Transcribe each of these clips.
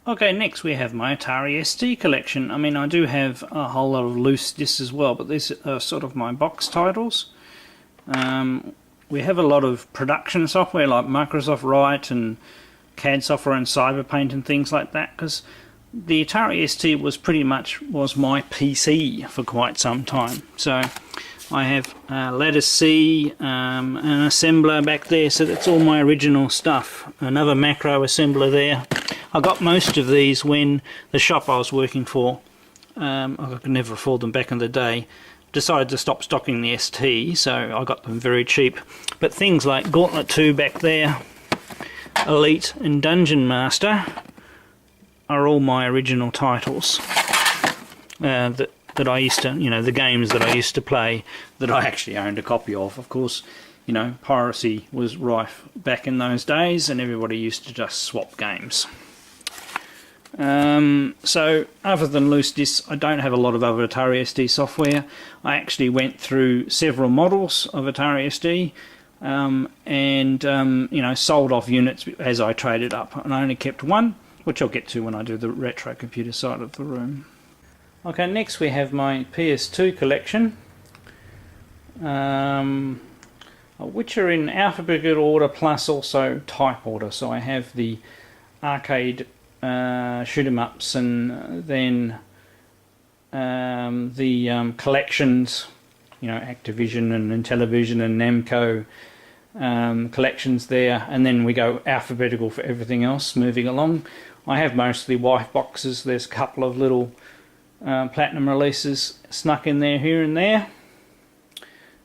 Okay, next we have my Atari ST collection. I mean, I do have a whole lot of loose discs as well, but these are sort of my box titles. We have a lot of production software like Microsoft Write and CAD software and Cyberpaint and things like that, because the Atari ST was pretty much my PC for quite some time. So I have Ladder C, an assembler back there, so that's all my original stuff. Another macro assembler there. I got most of these when the shop I was working for, I could never afford them back in the day, decided to stop stocking the ST, so I got them very cheap. But things like Gauntlet 2 back there, Elite and Dungeon Master are all my original titles that I used to, the games that I used to play that I actually owned a copy of. Of course, piracy was rife back in those days and everybody used to just swap games. So other than loose discs, I don't have a lot of other Atari ST software. I actually went through several models of Atari ST and sold off units as I traded up, and I only kept one, which I'll get to when I do the retro computer side of the room. Okay, next we have my PS2 collection, which are in alphabetical order plus also type order. So I have the arcade shoot 'em ups, and then the collections, Activision and Intellivision and Namco collections there, and then we go alphabetical for everything else moving along. I have mostly white boxes. There's a couple of little platinum releases snuck in there here and there.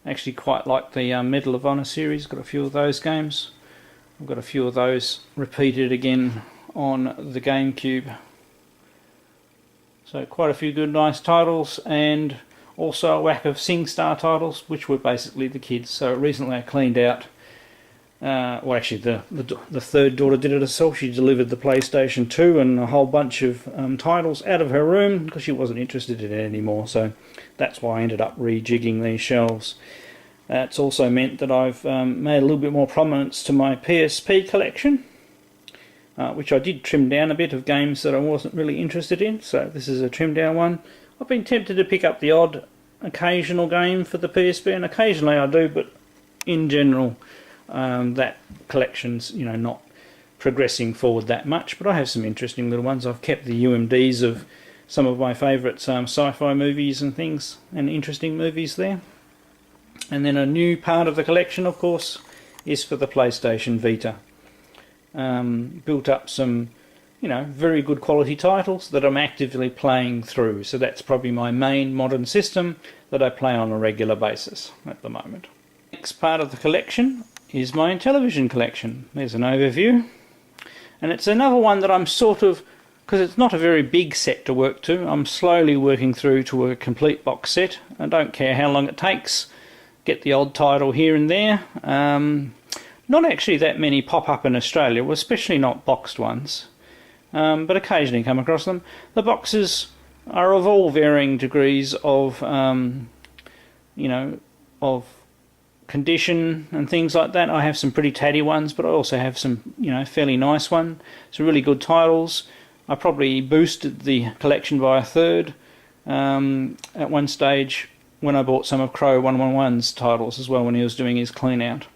Actually quite like the Medal of Honor series, got a few of those games. I've got a few of those repeated again on the GameCube. So quite a few good nice titles, and also a whack of SingStar titles, which were basically the kids. So recently I cleaned out, well actually the third daughter did it herself. She delivered the PlayStation 2 and a whole bunch of titles out of her room because she wasn't interested in it anymore, so that's why I ended up rejigging these shelves. That's also meant that I've made a little bit more prominence to my PSP collection, which I did trim down a bit of games that I wasn't really interested in, so this is a trimmed down one. I've been tempted to pick up the odd occasional game for the PSP, and occasionally I do, but in general that collection's not progressing forward that much, but I have some interesting little ones. I've kept the UMDs of some of my favourite sci-fi movies and things, and interesting movies there. And then a new part of the collection, of course, is for the PlayStation Vita. Built up some very good quality titles that I'm actively playing through, so that's probably my main modern system that I play on a regular basis at the moment. Next part of the collection is my Intellivision collection. There's an overview, and it's another one that I'm sort of, because it's not a very big set to work to, I'm slowly working through to a complete box set. I don't care how long it takes, get the odd title here and there. Not actually that many pop up in Australia, well, especially not boxed ones, but occasionally come across them. The boxes are of all varying degrees of of condition and things like that. I have some pretty tatty ones, but I also have some fairly nice ones, some really good titles. I probably boosted the collection by a third at one stage when I bought some of Crow 111's titles as well when he was doing his clean out.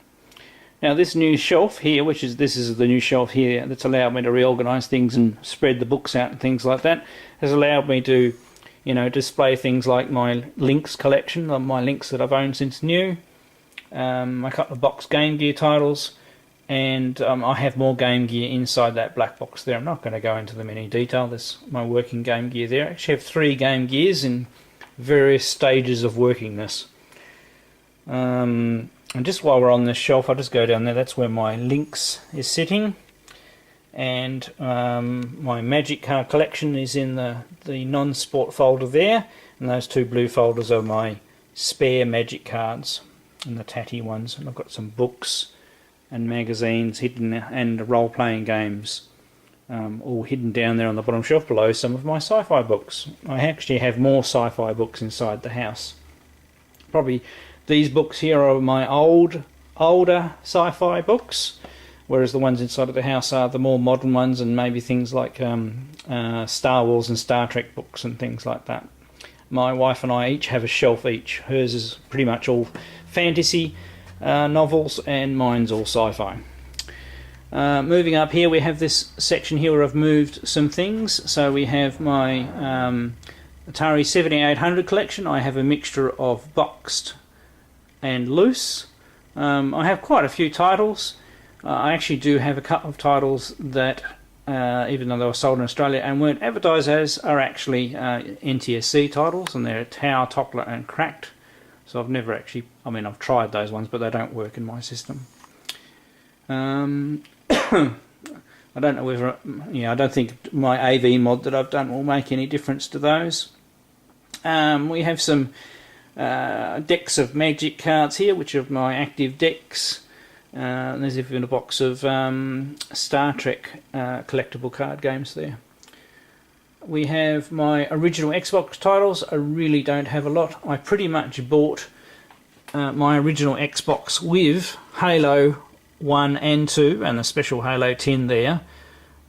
Now this new shelf here, this is the new shelf here that's allowed me to reorganise things and spread the books out and things like that, has allowed me to display things like my Lynx collection, my Lynx that I've owned since new, a couple of box Game Gear titles, and I have more Game Gear inside that black box there. I'm not going to go into them in any detail. There's my working Game Gear there. I actually have 3 Game Gears in various stages of workingness. And just while we're on this shelf, I'll just go down there. That's where my Lynx is sitting, and my Magic card collection is in the non-sport folder there, and those 2 blue folders are my spare Magic cards and the tatty ones. And I've got some books and magazines hidden, and role-playing games all hidden down there on the bottom shelf below some of my sci-fi books. I actually have more sci-fi books inside the house. Probably these books here are my older sci-fi books. whereas the ones inside of the house are the more modern ones, and maybe things like Star Wars and Star Trek books and things like that. My wife and I each have a shelf each. Hers is pretty much all fantasy novels, and mine's all sci-fi. Moving up here, we have this section here where I've moved some things. So we have my Atari 7800 collection. I have a mixture of boxed and loose. I have quite a few titles. I actually do have a couple of titles that, even though they were sold in Australia and weren't advertised as, are actually NTSC titles, and they're Tower, Toppler and Cracked. So I've never actually, I mean, I've tried those ones, but they don't work in my system. I don't know whether, I don't think my AV mod that I've done will make any difference to those. We have some decks of Magic cards here, which are my active decks. There's even a box of Star Trek collectible card games there. We have my original Xbox titles. I really don't have a lot. I pretty much bought my original Xbox with Halo 1 and 2 and the special Halo 10 there,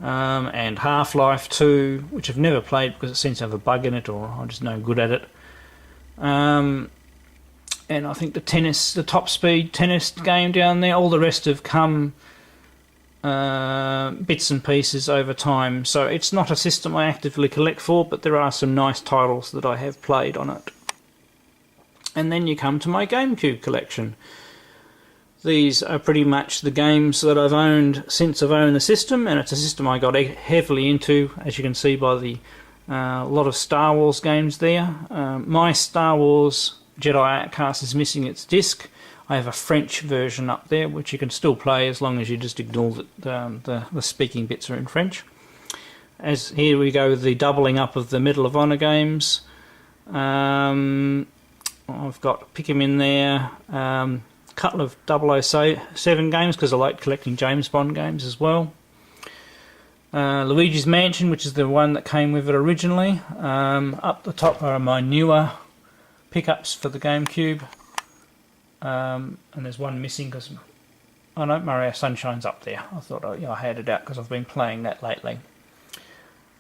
and Half-Life 2, which I've never played because it seems to have a bug in it, or I'm just no good at it. And I think the top speed tennis game down there. All the rest have come bits and pieces over time, so it's not a system I actively collect for, but there are some nice titles that I have played on it. And then you come to my GameCube collection. These are pretty much the games that I've owned since I've owned the system, and it's a system I got heavily into, as you can see by the lot of Star Wars games there. My Star Wars Jedi Outcast is missing its disc. I have a French version up there, which you can still play as long as you just ignore that the speaking bits are in French. As here we go with the doubling up of the Medal of Honor games. I've got Pikmin there. Couple of 007 games because I like collecting James Bond games as well. Luigi's Mansion, which is the one that came with it originally. Up the top are my newer pickups for the GameCube. And there's one missing because Mario Sunshine's up there. I thought I had it out because I've been playing that lately.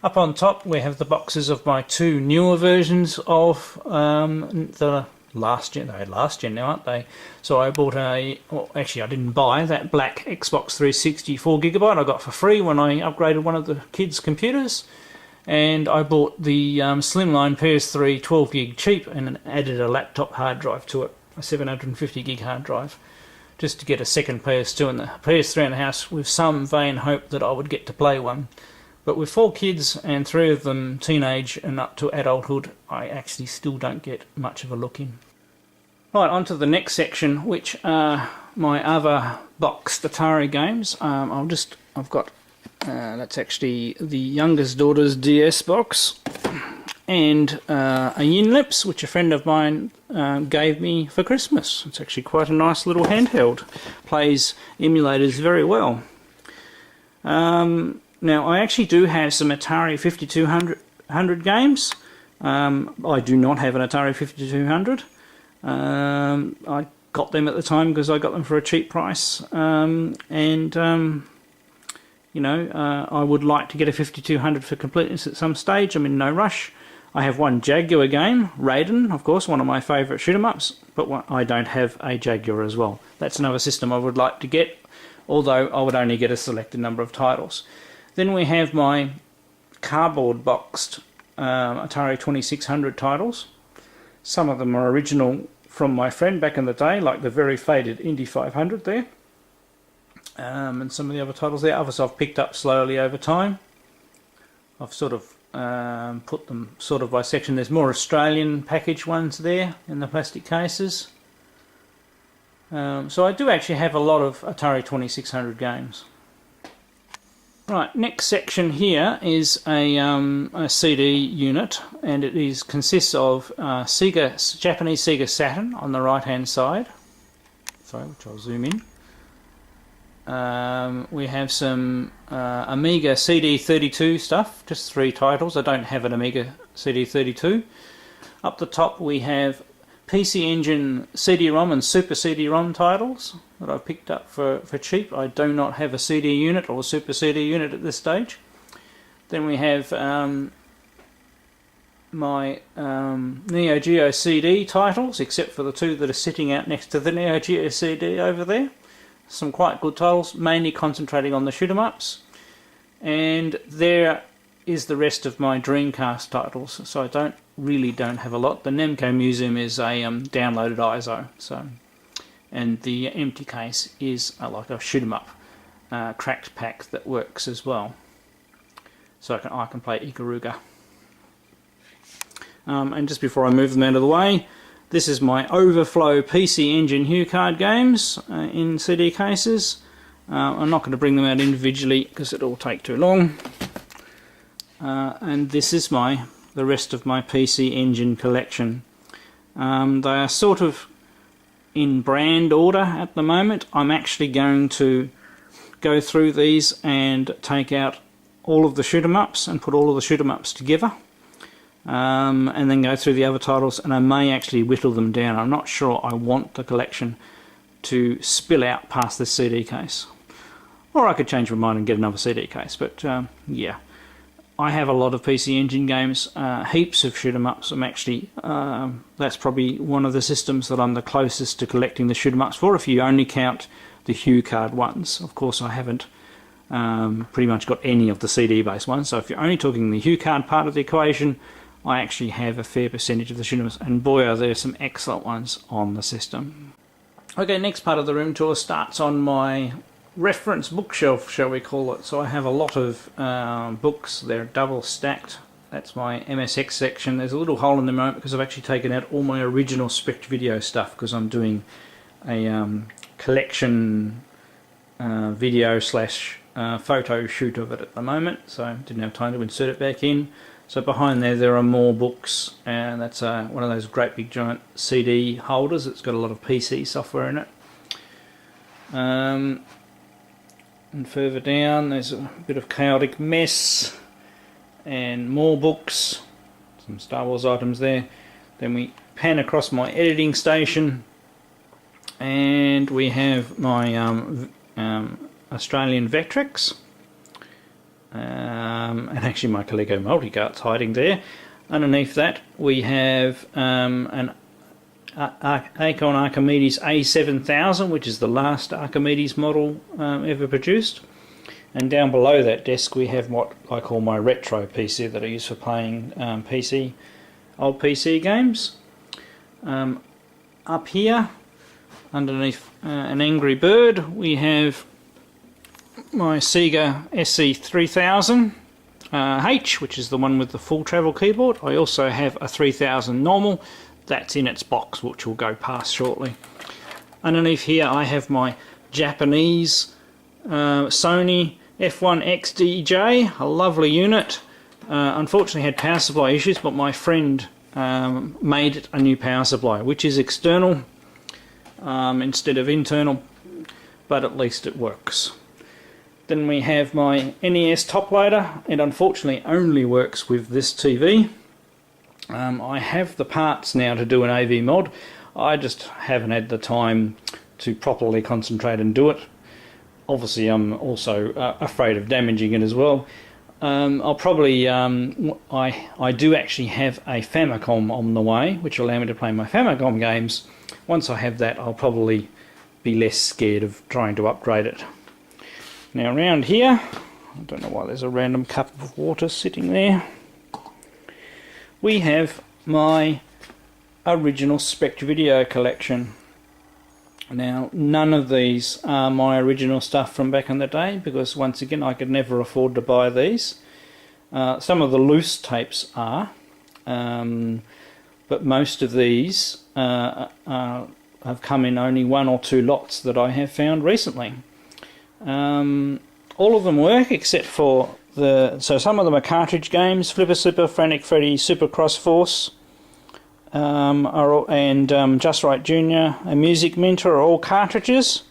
Up on top we have the boxes of my two newer versions of the last gen. They're last gen now, aren't they? So I bought actually I didn't buy that black Xbox 360 4GB I got for free when I upgraded one of the kids' computers, and I bought the Slimline PS3 12GB cheap and added a laptop hard drive to it, a 750GB hard drive, just to get a second PS2 and the PS3 in the house, with some vain hope that I would get to play one. But with 4 kids and 3 of them teenage and up to adulthood, I actually still don't get much of a look in. Right, on to the next section, which are my other boxed Atari games. I've got that's actually the youngest daughter's DS box, and a Yinlips, which a friend of mine gave me for Christmas. It's actually quite a nice little handheld. Plays emulators very well. Now, I actually do have some Atari 5200 games. I do not have an Atari 5200. I got them at the time because I got them for a cheap price, I would like to get a 5200 for completeness at some stage. I'm in no rush. I have one Jaguar game, Raiden, of course, one of my favourite shoot-em-ups, but I don't have a Jaguar as well. That's another system I would like to get, although I would only get a selected number of titles. Then we have my cardboard boxed Atari 2600 titles. Some of them are original from my friend back in the day, like the very faded Indy 500 there. And some of the other titles there, others I've picked up slowly over time. I've sort of put them sort of by section. There's more Australian package ones there in the plastic cases. So I do actually have a lot of Atari 2600 games. Right, next section here is a CD unit, and it consists of Japanese Sega Saturn on the right hand side, which I'll zoom in. We have some Amiga CD32 stuff, just 3 titles. I don't have an Amiga CD32. Up the top we have PC Engine CD-ROM and Super CD-ROM titles that I picked up for cheap. I do not have a CD unit or a Super CD unit at this stage. Then we have my Neo Geo CD titles, except for the two that are sitting out next to the Neo Geo CD over there. Some quite good titles, mainly concentrating on the shoot 'em ups. And there is the rest of my Dreamcast titles, so I don't have a lot. The Nemco Museum is a downloaded ISO, so, and the empty case is like a shoot 'em up cracked pack that works as well. So I can play Ikaruga. And just before I move them out of the way, this is my Overflow PC Engine HuCard games in CD cases. I'm not going to bring them out individually because it'll take too long. And this is the rest of my PC Engine collection. They are sort of in brand order at the moment. I'm actually going to go through these and take out all of the shoot 'em ups and put all of the shoot 'em ups together. And then go through the other titles, and I may actually whittle them down. I'm not sure I want the collection to spill out past this CD case. Or I could change my mind and get another CD case, but yeah. I have a lot of PC Engine games, heaps of shoot 'em ups. I'm actually, that's probably one of the systems that I'm the closest to collecting the shoot 'em ups for, if you only count the HuCard ones. Of course I haven't pretty much got any of the CD based ones, so if you're only talking the HuCard part of the equation, I actually have a fair percentage of the shoot 'em ups, and boy are there some excellent ones on the system. Okay, next part of the room tour starts on my reference bookshelf, shall we call it. So I have a lot of books. They're double stacked. That's my MSX section. There's a little hole in the moment because I've actually taken out all my original Spect Video stuff because I'm doing a collection video slash photo shoot of it at the moment, so I didn't have time to insert it back in. So behind there are more books, and that's one of those great big giant CD holders. It's got a lot of PC software in it. And further down there's a bit of chaotic mess and more books, some Star Wars items there. Then we pan across my editing station and we have my Australian Vectrex, and actually my Coleco Multicart's hiding there. Underneath that we have an Acorn Archimedes A7000, which is the last Archimedes model ever produced. And down below that desk we have what I call my retro PC that I use for playing old PC games. Up here, underneath an Angry Bird, we have my Sega SC3000 H, which is the one with the full travel keyboard. I also have a 3000 normal. That's in its box, which we'll go past shortly. Underneath here I have my Japanese Sony F1 XDJ, a lovely unit. Unfortunately had power supply issues, but my friend made it a new power supply, which is external instead of internal, but at least it works. Then we have my NES top loader. It unfortunately only works with this TV. I have the parts now to do an AV mod. I just haven't had the time to properly concentrate and do it. Obviously I'm also afraid of damaging it as well. I'll probably, I do actually have a Famicom on the way, which will allow me to play my Famicom games. Once I have that, I'll probably be less scared of trying to upgrade it. Now around here, I don't know why there's a random cup of water sitting there. We have my original Spect Video collection. Now none of these are my original stuff from back in the day, because once again I could never afford to buy these. Some of the loose tapes are, but most of these have come in only 1 or 2 lots that I have found recently. All of them work except for so some of them are cartridge games. Flipper Super, Frantic Freddy, Supercross Force, and Just Right Junior and Music Mint are all cartridges.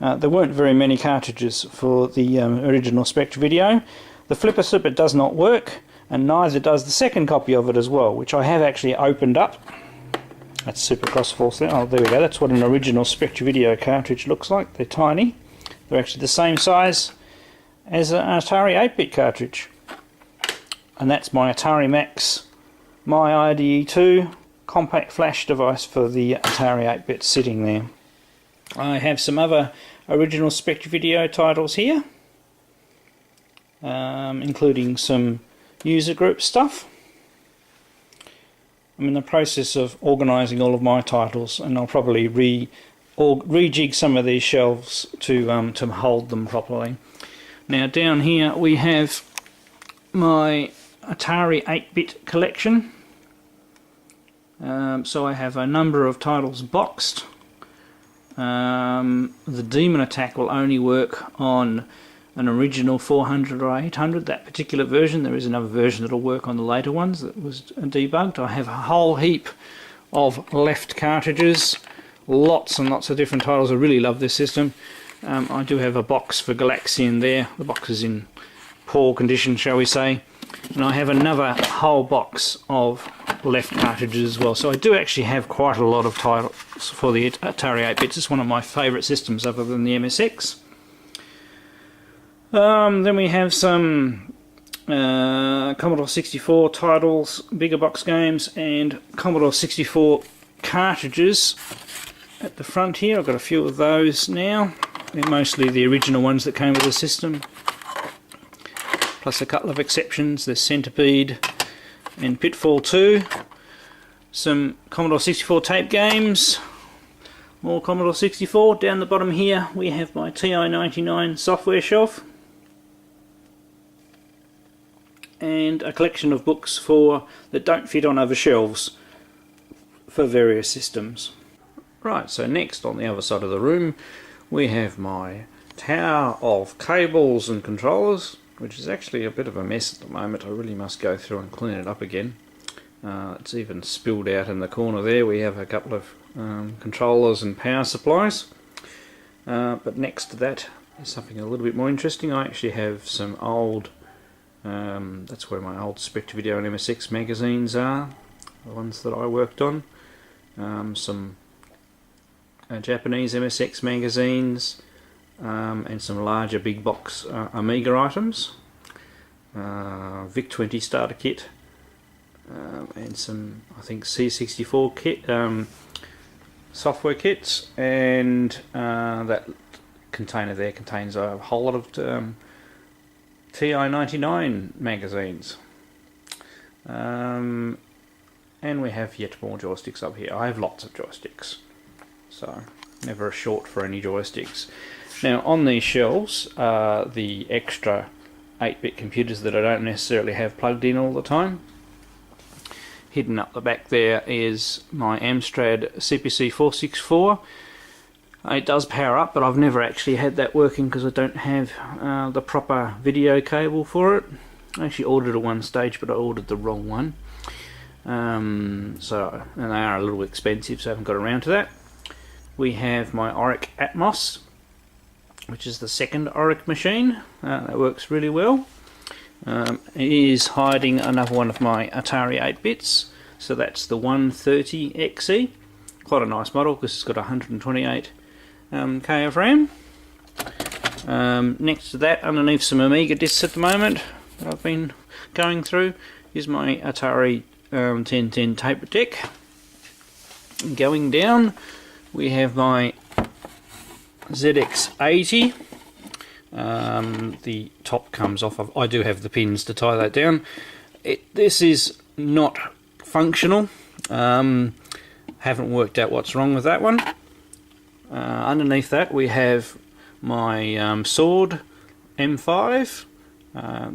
There weren't very many cartridges for the original Spect Video. The Flipper Super does not work, and neither does the second copy of it as well, which I have actually opened up. That's Supercross Force there. Oh, there we go. That's what an original Spectra Video cartridge looks like. They're tiny. They're actually the same size as an Atari 8-bit cartridge. And that's my Atari Max, my IDE2 compact flash device for the Atari 8-bit sitting there. I have some other original Spectra Video titles here, including some user group stuff. I'm in the process of organising all of my titles, and I'll probably rejig some of these shelves to hold them properly. Now down here we have my Atari 8-bit collection. So I have a number of titles boxed. The Demon Attack will only work on an original 400 or 800, that particular version. There is another version that will work on the later ones that was debugged. I have a whole heap of left cartridges, lots and lots of different titles. I really love this system. I do have a box for Galaxian there. The box is in poor condition, shall we say. And I have another whole box of left cartridges as well. So I do actually have quite a lot of titles for the Atari 8-bits. It's one of my favourite systems other than the MSX. Then we have some Commodore 64 titles, bigger box games, and Commodore 64 cartridges at the front here. I've got a few of those now. They're mostly the original ones that came with the system, plus a couple of exceptions. There's Centipede and Pitfall 2. Some Commodore 64 tape games. More Commodore 64. Down the bottom here we have my TI-99 software shelf. And a collection of books that don't fit on other shelves for various systems. Right, so next on the other side of the room we have my tower of cables and controllers, which is actually a bit of a mess at the moment. I really must go through and clean it up again. It's even spilled out in the corner there. We have a couple of controllers and power supplies. But next to that is something a little bit more interesting. I actually have some old, that's where my old Spectra Video and MSX magazines are, the ones that I worked on. Some Japanese MSX magazines, and some larger big box Amiga items, VIC-20 starter kit, and some, I think, C64 kit, software kits, and that container there contains a whole lot of TI-99 magazines, and we have yet more joysticks up here. I have lots of joysticks, so never a short for any joysticks. Now on these shelves are the extra 8-bit computers that I don't necessarily have plugged in all the time. Hidden up the back there is my Amstrad CPC 464. It does power up, but I've never actually had that working because I don't have the proper video cable for it. I actually ordered at one stage, but I ordered the wrong one. And they are a little expensive, so I haven't got around to that. We have my Auric Atmos, which is the second Auric machine. That works really well. It is hiding another one of my Atari 8-bits, so that's the 130XE. Quite a nice model because it's got 128 K of RAM. Next to that, underneath some Amiga discs at the moment that I've been going through, is my Atari 1010 tape deck. Going down, we have my ZX80. The top comes off of, I do have the pins to tie that down. This is not functional. Haven't worked out what's wrong with that one. Underneath that we have my Sword M5,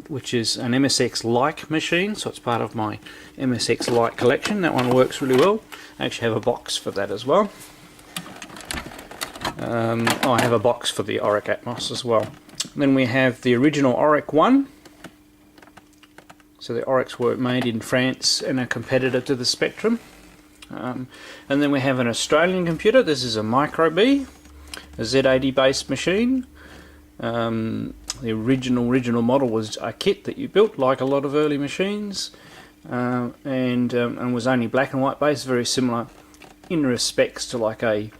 which is an MSX-like machine, so it's part of my MSX-like collection. That one works really well. I actually have a box for that as well. I have a box for the Auric Atmos as well. Then we have the original Auric 1. So the Aurics were made in France and a competitor to the Spectrum. And then we have an Australian computer. This is a Micro-B, a Z80 based machine. The original model was a kit that you built, like a lot of early machines, and was only black and white based, very similar in respects to like a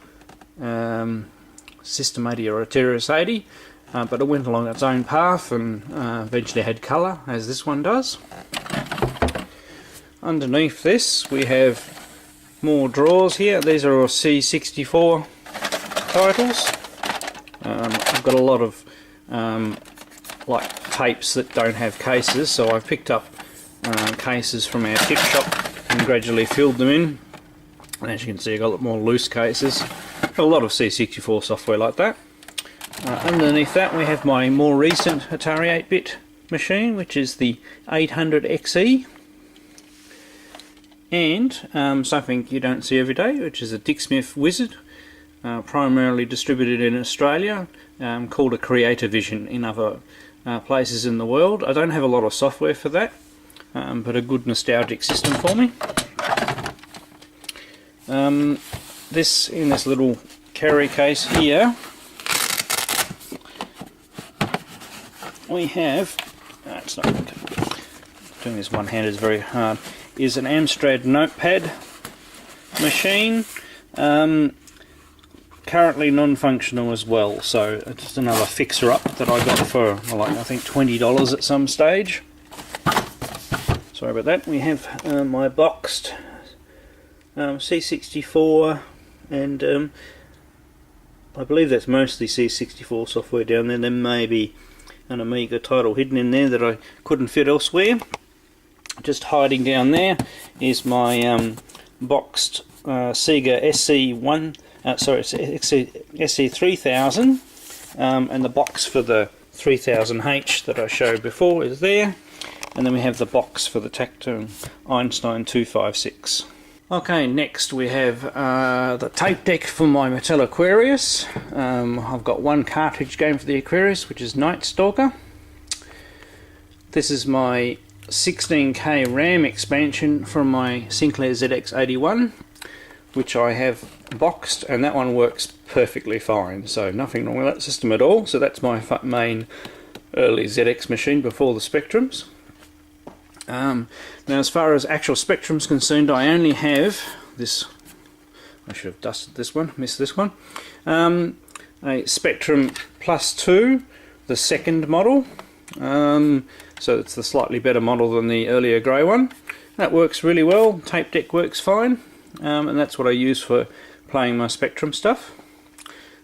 System 80 or a Terrace 80, but it went along its own path and eventually had colour, as this one does. Underneath this we have more drawers here. These are all C64 titles. I've got a lot of like tapes that don't have cases, so I've picked up cases from our tip shop and gradually filled them in. And as you can see, I've got a lot more loose cases. Got a lot of C64 software like that. Underneath that we have my more recent Atari 8-bit machine, which is the 800XE. And something you don't see every day, which is a Dick Smith Wizard, primarily distributed in Australia, called a Creator Vision in other places in the world. I don't have a lot of software for that, but a good nostalgic system for me. In this little carry case here, we have, it's not doing this one hand is very hard, is an Amstrad notepad machine, currently non-functional as well, so it's just another fixer-up that I got for like I think $20 at some stage. Sorry about that. We have my boxed C64, and I believe that's mostly C64 software down there. There may be an Amiga title hidden in there that I couldn't fit elsewhere. Just hiding down there is my boxed Sega SC3000, and the box for the 3000H that I showed before is there, and then we have the box for the Tactone Einstein 256. Okay, next we have the tape deck for my Mattel Aquarius. I've got one cartridge game for the Aquarius, which is Night Stalker. This is my 16K RAM expansion from my Sinclair ZX81, which I have boxed, and that one works perfectly fine, so nothing wrong with that system at all. So that's my main early ZX machine before the Spectrums. Now as far as actual Spectrum's concerned, I only have this, I should have dusted this one, missed this one, a Spectrum Plus 2, the second model, so it's the slightly better model than the earlier grey one. That works really well, tape deck works fine, and that's what I use for playing my Spectrum stuff.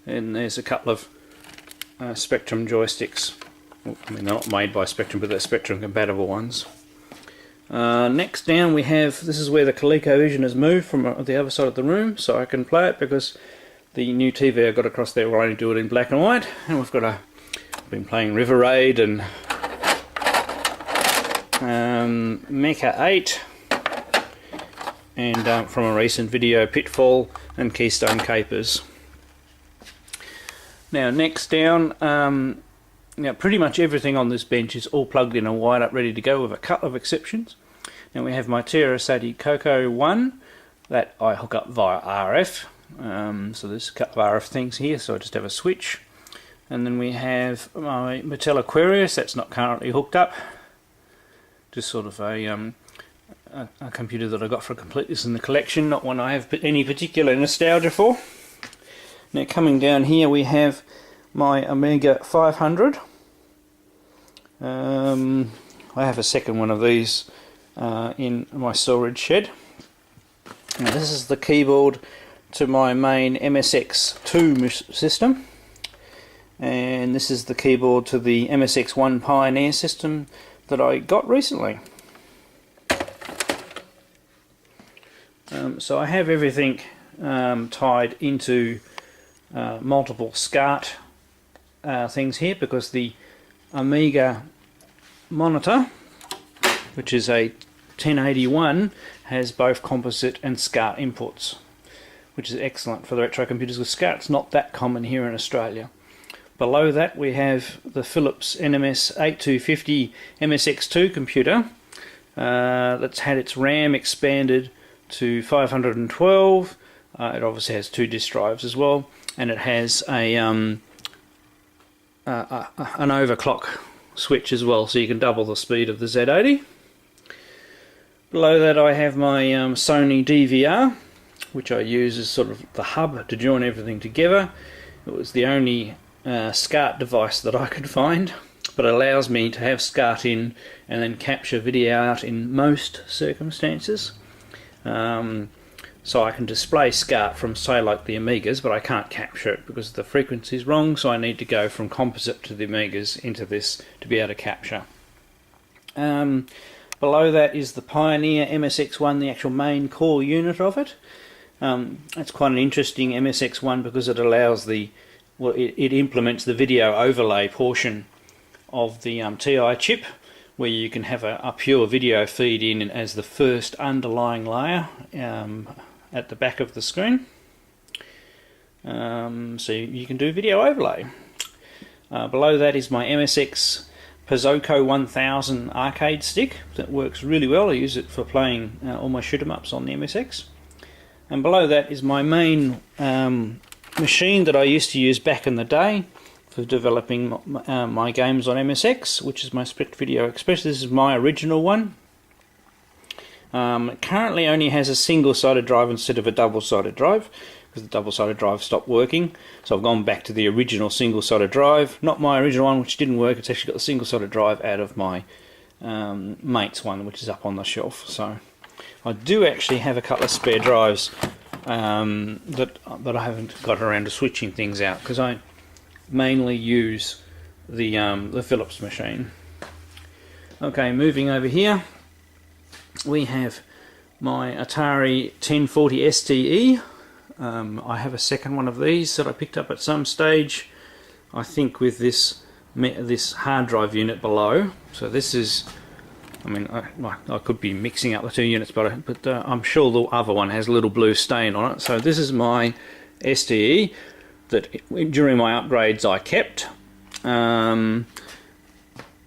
And there's a couple of Spectrum joysticks. I mean, they're not made by Spectrum, but they're Spectrum compatible ones. Next down we have, this is where the ColecoVision has moved from the other side of the room, so I can play it because the new TV I got across there will only do it in black and white. And we've got I've been playing River Raid and Mecha 8, and from a recent video, Pitfall and Keystone Capers. Now next down, now pretty much everything on this bench is all plugged in and wired up ready to go, with a couple of exceptions. Now we have my Terasati Coco 1 that I hook up via RF, so there's a couple of RF things here, so I just have a switch. And then we have my Mattel Aquarius, that's not currently hooked up, just sort of a computer that I got for completeness in the collection, not one I have any particular nostalgia for. Now coming down here we have my Amiga 500. I have a second one of these in my storage shed. Now this is the keyboard to my main MSX2 system, and this is the keyboard to the MSX1 Pioneer system that I got recently. So I have everything tied into multiple SCART things here, because the Amiga monitor, which is a 1081, has both composite and SCART inputs, which is excellent for the retro computers, because SCART's not that common here in Australia. Below that we have the Philips NMS 8250 MSX2 computer that's had its RAM expanded to 512. It obviously has 2 disk drives as well, and it has a an overclock switch as well, so you can double the speed of the Z80. Below that I have my Sony DVR, which I use as sort of the hub to join everything together. It was the only SCART device that I could find, but it allows me to have SCART in and then capture video out in most circumstances. So I can display SCART from, say, like the Amigas, but I can't capture it because the frequency is wrong, so I need to go from composite to the Amigas into this to be able to capture. Below that is the Pioneer MSX1, the actual main core unit of it. It's quite an interesting MSX1 because it allows it implements the video overlay portion of the TI chip, where you can have a pure video feed in as the first underlying layer at the back of the screen. So you can do video overlay. Below that is my MSX Pazoko 1000 arcade stick that works really well. I use it for playing all my shoot 'em ups on the MSX. And below that is my main machine that I used to use back in the day for developing my games on MSX, which is my Spectre Video Express. This is my original one. It currently only has a single-sided drive instead of a double-sided drive, because the double-sided drive stopped working. So I've gone back to the original single-sided drive. Not my original one, which didn't work. It's actually got the single-sided drive out of my mate's one, which is up on the shelf. So I do actually have a couple of spare drives that I haven't got around to switching things out, because I mainly use the Philips machine. Okay, moving over here, we have my Atari 1040 STE. I have a second one of these that I picked up at some stage, I think with this hard drive unit below. So this is, I mean, I could be mixing up the two units, but I'm sure the other one has a little blue stain on it. So this is my STE that during my upgrades I kept,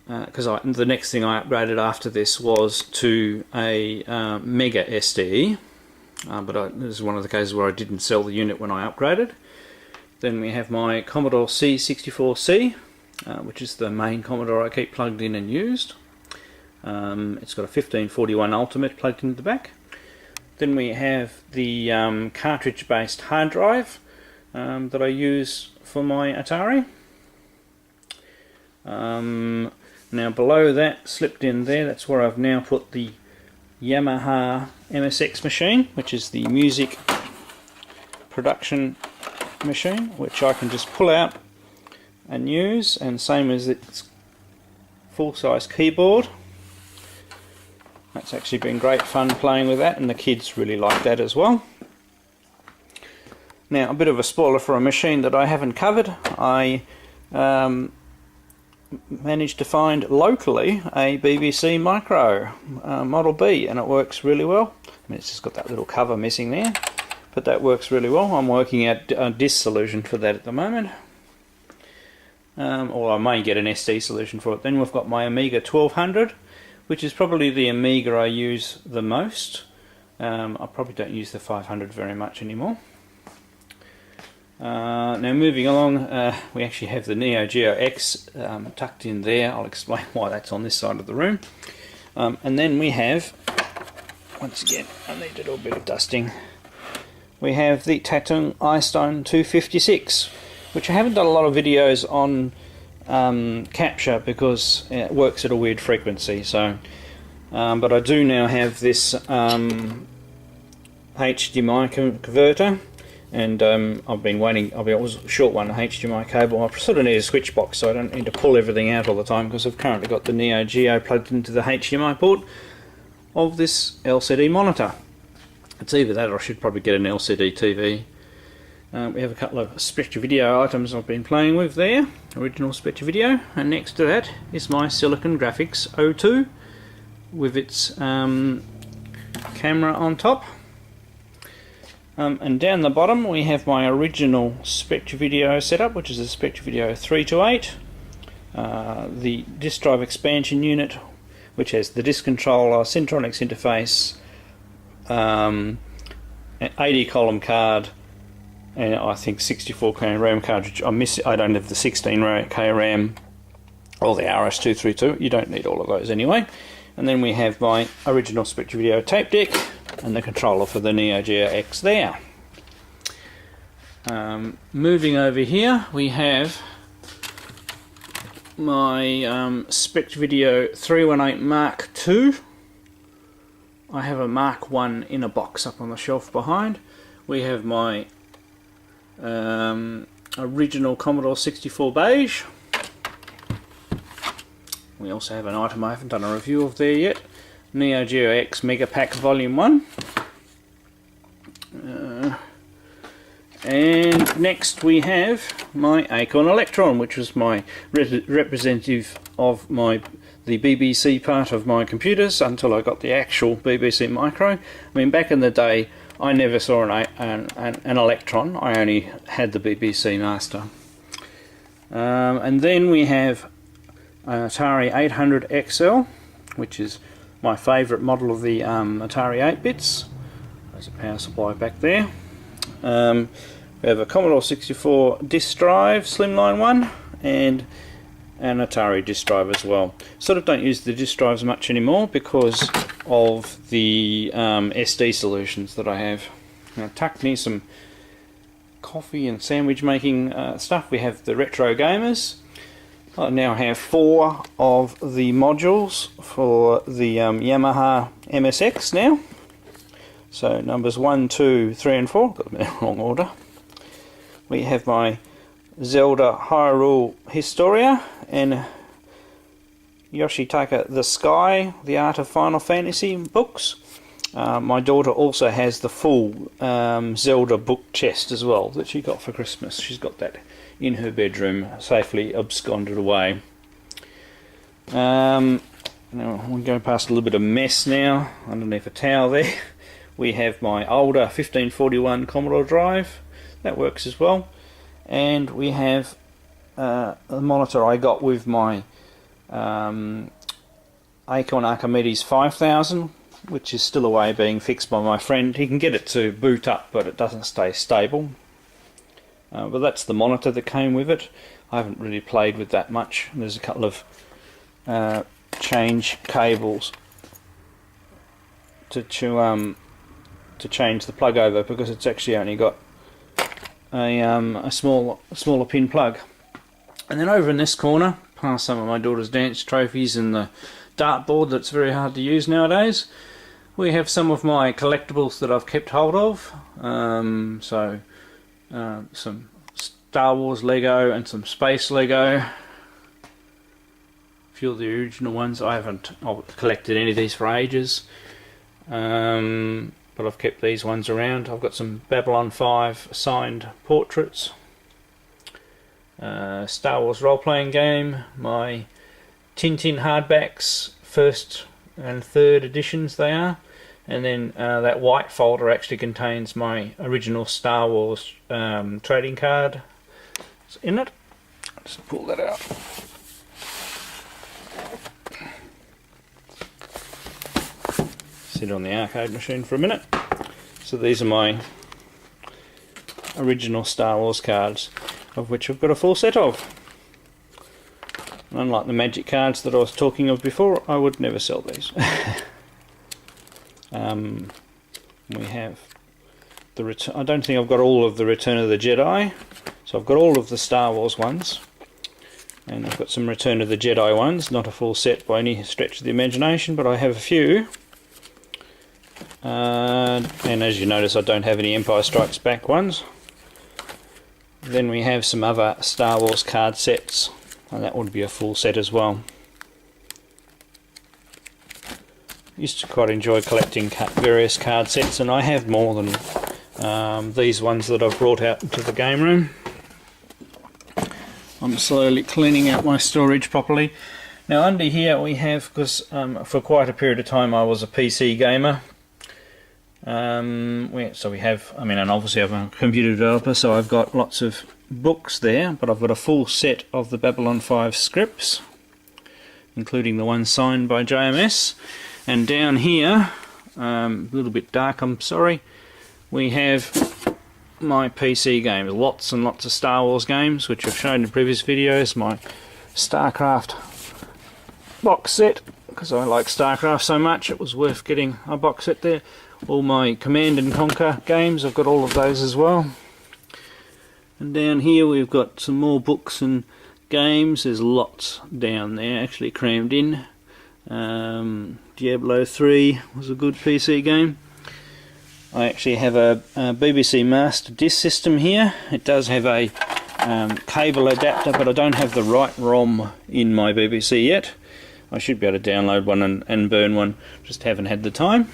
because the next thing I upgraded after this was to a Mega STE, but this is one of the cases where I didn't sell the unit when I upgraded. Then we have my Commodore C64C, which is the main Commodore I keep plugged in and used. It's got a 1541 Ultimate plugged into the back. Then we have the cartridge-based hard drive that I use for my Atari. Now below that, slipped in there, that's where I've now put the Yamaha MSX machine, which is the music production machine, which I can just pull out and use, and same as its full-size keyboard. That's actually been great fun playing with that, and the kids really like that as well. Now, a bit of a spoiler for a machine that I haven't covered. I managed to find locally a BBC Micro Model B, and it works really well. I mean, it's just got that little cover missing there, but that works really well. I'm working out a disk solution for that at the moment, or I may get an SD solution for it. Then we've got my Amiga 1200, which is probably the Amiga I use the most. I probably don't use the 500 very much anymore. Now moving along, we actually have the Neo Geo X tucked in there. I'll explain why that's on this side of the room. And then we have, once again, I need to do a bit of dusting. We have the Tatung iStone 256, which I haven't done a lot of videos on capture because it works at a weird frequency. So, but I do now have this HDMI converter. And I've been waiting, I was short one HDMI cable. I sort of need a switch box so I don't need to pull everything out all the time, because I've currently got the Neo Geo plugged into the HDMI port of this LCD monitor. It's either that or I should probably get an LCD TV. We have a couple of Spectre Video items I've been playing with there, original Spectre Video, and next to that is my Silicon Graphics O2 with its camera on top. And down the bottom we have my original Spectre Video setup, which is a Spectre Video 3 to 8, the disk drive expansion unit, which has the disk controller, Centronics interface, 80 column card, and I think 64K RAM cartridge. I don't have the 16K RAM or the RS-232. You don't need all of those anyway. And then we have my original Spectre Video tape deck, and the controller for the Neo Geo X there. Moving over here, we have my Spectravideo 318 Mark II. I have a Mark 1 in a box up on the shelf behind. We have my original Commodore 64 beige. We also have an item I haven't done a review of there yet, Neo Geo X Megapack Volume 1. And next we have my Acorn Electron, which was my representative of the BBC part of my computers until I got the actual BBC Micro. I mean, back in the day I never saw an Electron, I only had the BBC Master. And then we have an Atari 800 XL, which is my favourite model of the Atari 8-bits. There's a power supply back there. We have a Commodore 64 disk drive, slimline one, and an Atari disk drive as well. Sort of don't use the disk drives much anymore because of the SD solutions that I have. Now, tucked near some coffee and sandwich making stuff, we have the Retro Gamers. I now have 4 of the modules for the Yamaha MSX now. So numbers 1, 2, 3 and 4, got them in the wrong order. We have my Zelda Hyrule Historia and Yoshitaka the Sky, The Art of Final Fantasy books. My daughter also has the full Zelda book chest as well that she got for Christmas. She's got that in her bedroom, safely absconded away. Now we're going past a little bit of mess now underneath a towel there. We have my older 1541 Commodore drive, that works as well, and we have a monitor I got with my Acorn Archimedes 5000, which is still away being fixed by my friend. He can get it to boot up, but it doesn't stay stable. But that's the monitor that came with it. I haven't really played with that much. There's a couple of change cables to change the plug over, because it's actually only got a smaller pin plug. And then over in this corner, past some of my daughter's dance trophies and the dartboard that's very hard to use nowadays, we have some of my collectibles that I've kept hold of. Some Star Wars Lego and some Space Lego. A few of the original ones. I haven't collected any of these for ages, but I've kept these ones around. I've got some Babylon 5 signed portraits, Star Wars role-playing game, my Tintin hardbacks, first and third editions they are, and then that white folder actually contains my original Star Wars trading card in it. Just pull that out. Sit on the arcade machine for a minute. So these are my original Star Wars cards, of which I've got a full set of. And unlike the magic cards that I was talking of before, I would never sell these. We have the I don't think I've got all of the Return of the Jedi, so I've got all of the Star Wars ones, and I've got some Return of the Jedi ones, not a full set by any stretch of the imagination, but I have a few. And as you notice, I don't have any Empire Strikes Back ones. Then we have some other Star Wars card sets, and that would be a full set as well. Used to quite enjoy collecting various card sets, and I have more than these ones that I've brought out into the game room. I'm slowly cleaning out my storage properly. Now under here we have, because for quite a period of time I was a PC gamer, so we have, and obviously I'm a computer developer, so I've got lots of books there, but I've got a full set of the Babylon 5 scripts, including the one signed by JMS. And down here, a little bit dark, I'm sorry, we have my PC games, lots and lots of Star Wars games, which I've shown in previous videos. My StarCraft box set, because I like StarCraft so much, it was worth getting a box set there. all my Command and Conquer games. I've got all of those as well. And down here we've got some more books and games. There's lots down there actually crammed in. Diablo 3 was a good PC game. I actually have a BBC Master Disk System here. It does have a cable adapter, but I don't have the right ROM in my BBC yet. I should be able to download one and burn one, just haven't had the time.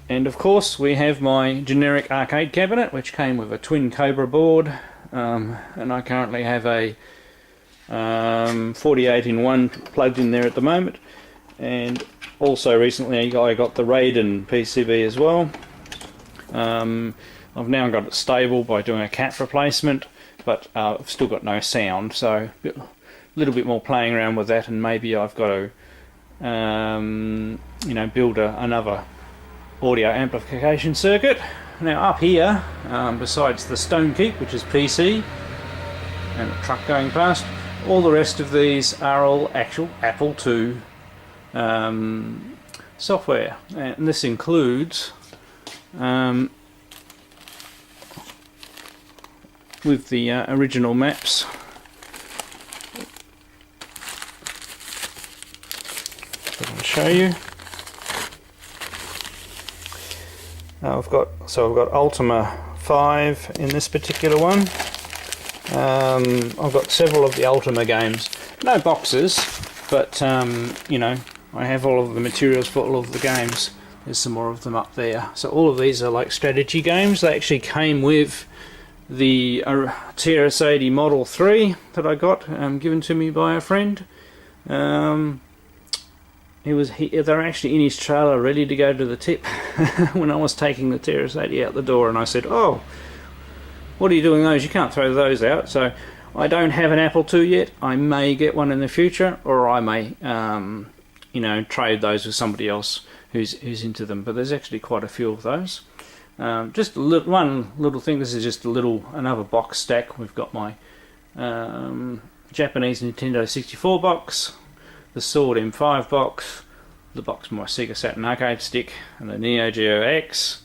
And of course we have my generic arcade cabinet, which came with a twin Cobra board, and I currently have a 48-in-1 plugged in there at the moment. And also recently I got the Raiden PCB as well. I've now got it stable by doing a cat replacement, but I've still got no sound, so a little bit more playing around with that, and maybe I've got to you know, build another audio amplification circuit. Now up here, besides the Stone Keep, which is PC, and a truck going past, all the rest of these are all actual Apple II software, and this includes with the original maps. I'll show you. I've got Ultima 5 in this particular one. I've got several of the Ultima games. No boxes, but you know, I have all of the materials for all of the games. There's some more of them up there. So all of these are like strategy games. They actually came with the TRS-80 Model 3 that I got given to me by a friend. They're actually in his trailer ready to go to the tip when I was taking the TRS-80 out the door, and I said, "Oh, what are you doing those? You can't throw those out." So I don't have an Apple II yet. I may get one in the future, or I may you know, trade those with somebody else who's into them. But there's actually quite a few of those. Just one little thing. This is just another box stack. We've got my Japanese Nintendo 64 box, the Sword M5 box, the box for my Sega Saturn arcade stick, and the Neo Geo X,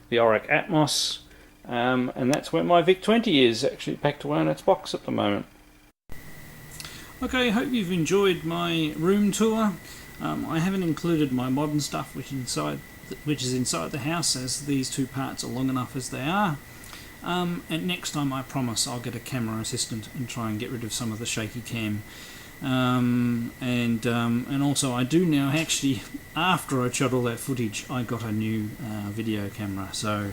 the Auric Atmos, and that's where my VIC-20 is, actually packed away in its box at the moment. Okay, I hope you've enjoyed my room tour. I haven't included my modern stuff, which is inside the house, as these two parts are long enough as they are. And next time I promise I'll get a camera assistant and try and get rid of some of the shaky cam. And also I do now actually, after I shot all that footage, I got a new video camera. So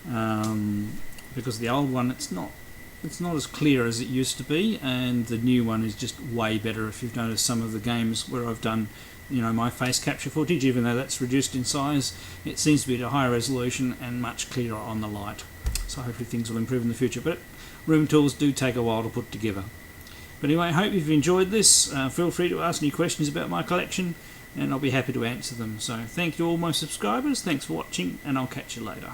because the old one, it's not as clear as it used to be, and the new one is just way better. If you've noticed some of the games where I've done, you know, my face capture footage, even though that's reduced in size, it seems to be at a higher resolution and much clearer on the light. So hopefully things will improve in the future, but room tools do take a while to put together. But anyway, I hope you've enjoyed this. Feel free to ask any questions about my collection, and I'll be happy to answer them. So thank you all my subscribers, thanks for watching, and I'll catch you later.